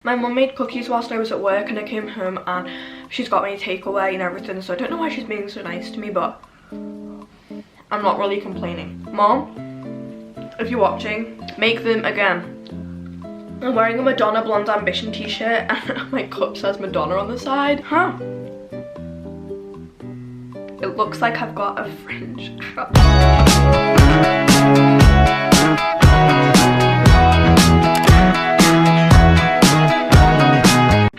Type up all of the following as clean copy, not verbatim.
My mum made cookies whilst I was at work and I came home and she's got me a takeaway and everything, so I don't know why she's being so nice to me, but I'm not really complaining. Mom, if you're watching, make them again. I'm wearing a Madonna Blonde Ambition t-shirt and my cup says Madonna on the side. Huh. It looks like I've got a fringe.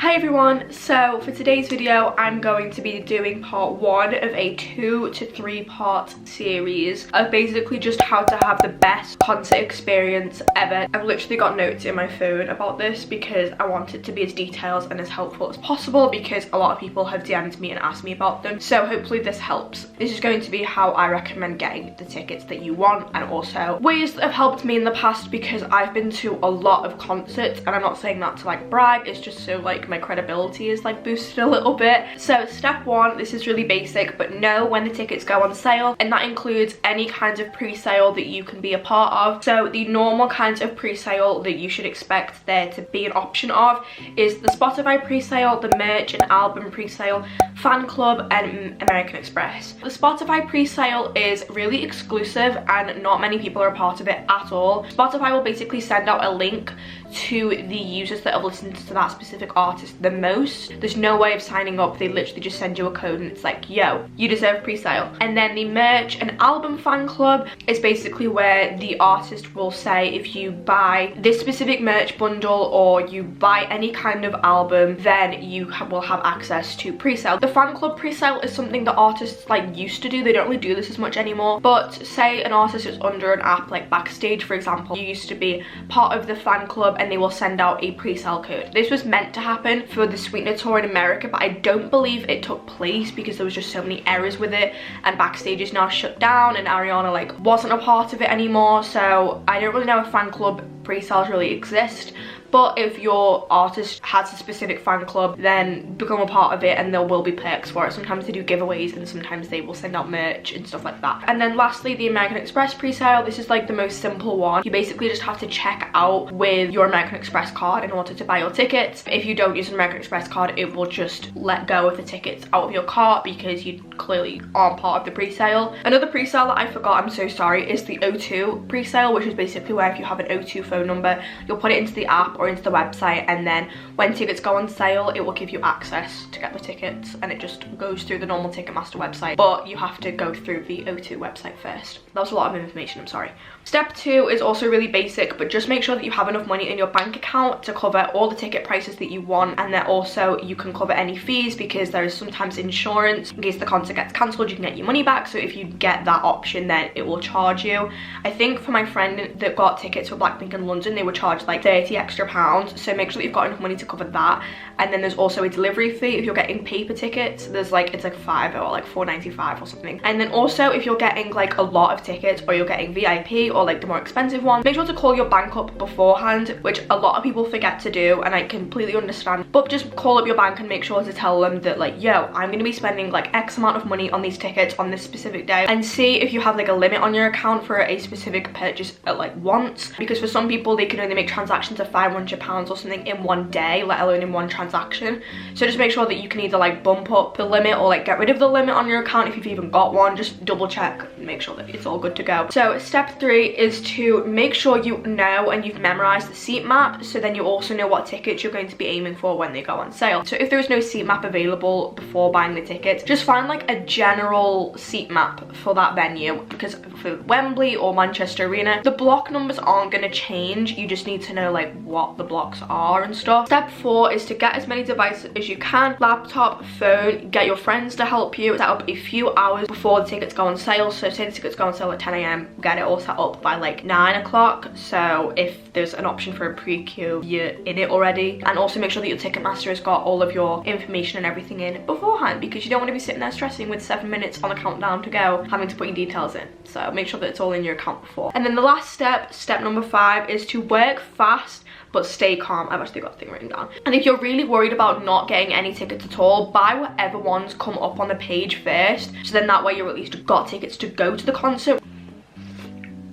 Hi everyone, so for today's video I'm going to be doing part 1 of a 2 to 3 part series of basically just how to have the best concert experience ever. I've literally got notes in my phone about this because I want it to be as detailed and as helpful as possible because a lot of people have DM'd me and asked me about them, so hopefully this helps. This is going to be how I recommend getting the tickets that you want and also ways that have helped me in the past because I've been to a lot of concerts, and I'm not saying that to like brag, it's just so like my credibility is like boosted a little bit. So step 1, this is really basic, but know when the tickets go on sale, and that includes any kinds of pre-sale that you can be a part of. So the normal kinds of pre-sale that you should expect there to be an option of is the Spotify pre-sale, the merch and album pre-sale, fan club and American Express. The Spotify pre-sale is really exclusive and not many people are a part of it at all. Spotify will basically send out a link to the users that have listened to that specific artist the most. There's no way of signing up, they literally just send you a code and it's like, yo, you deserve pre-sale. And then the merch and album fan club is basically where the artist will say if you buy this specific merch bundle or you buy any kind of album, then you will have access to pre-sale. The fan club pre-sale is something that artists like used to do, they don't really do this as much anymore, but say an artist is under an app like Backstage for example, you used to be part of the fan club and they will send out a pre-sale code. This was meant to happen for the Sweetener tour in America, but I don't believe it took place because there was just so many errors with it, and Backstage is now shut down and Ariana like wasn't a part of it anymore, so I don't really know if fan club pre-sales really exist. But if your artist has a specific fan club, then become a part of it and there will be perks for it. Sometimes they do giveaways and sometimes they will send out merch and stuff like that. And then lastly, the American Express pre-sale. This is like the most simple one. You basically just have to check out with your American Express card in order to buy your tickets. If you don't use an American Express card, it will just let go of the tickets out of your cart because you clearly aren't part of the pre-sale. Another pre-sale that I forgot, I'm so sorry, is the O2 pre-sale, which is basically where if you have an O2 phone number, you'll put it into the app or into the website, and then when tickets go on sale it will give you access to get the tickets, and it just goes through the normal Ticketmaster website, but you have to go through the O2 website first. That was a lot of information, I'm sorry. Step 2 is also really basic, but just make sure that you have enough money in your bank account to cover all the ticket prices that you want, and that also you can cover any fees because there is sometimes insurance in case the concert gets cancelled, you can get your money back. So if you get that option, then it will charge you. I think for my friend that got tickets for Blackpink in London, they were charged like 30 extra pounds, so make sure that you've got enough money to cover that. And then there's also a delivery fee if you're getting paper tickets. There's like, it's like £5 or like £4.95 or something. And then also if you're getting like a lot of tickets or you're getting VIP or like the more expensive one, make sure to call your bank up beforehand, which a lot of people forget to do, and I completely understand. But just call up your bank and make sure to tell them that like, yo, I'm gonna be spending like X amount of money on these tickets on this specific day, and see if you have like a limit on your account for a specific purchase at like once, because for some people they can only make transactions of £500 or something in one day, let alone in one transaction. So just make sure that you can either like bump up the limit or like get rid of the limit on your account if you've even got one. Just double check and make sure that it's all good to go. So step 3 is to make sure you know and you've memorized the seat map, so then you also know what tickets you're going to be aiming for when they go on sale. So if there is no seat map available before buying the tickets, just find like a general seat map for that venue, because for Wembley or Manchester Arena, the block numbers aren't going to change, you just need to know like what the blocks are and stuff. Step 4 is to get as many devices as you can, laptop, phone, get your friends to help you set up a few hours before the tickets go on sale. So say the tickets go on sale at 10 AM, get it all set up by like 9 o'clock, so if there's an option for a pre-queue, you're in it already. And also make sure that your Ticketmaster has got all of your information and everything in beforehand, because you don't want to be sitting there stressing with 7 minutes on the countdown to go, having to put your details in. So make sure that it's all in your account before. And then the last step, step number 5, is to work fast but stay calm. I've actually got the thing written down. And if you're really worried about not getting any tickets at all, buy whatever ones come up on the page first, so then that way you're at least got tickets to go to the concert.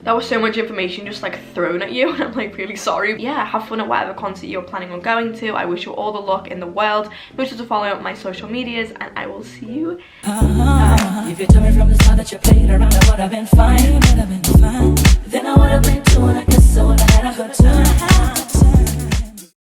That was so much information just like thrown at you, and I'm like really sorry. Yeah, have fun at whatever concert you're planning on going to. I wish you all the luck in the world. Make sure to follow my social medias, and I will see you. If you told me from the start that you played around, I would have been fine. Then I would have been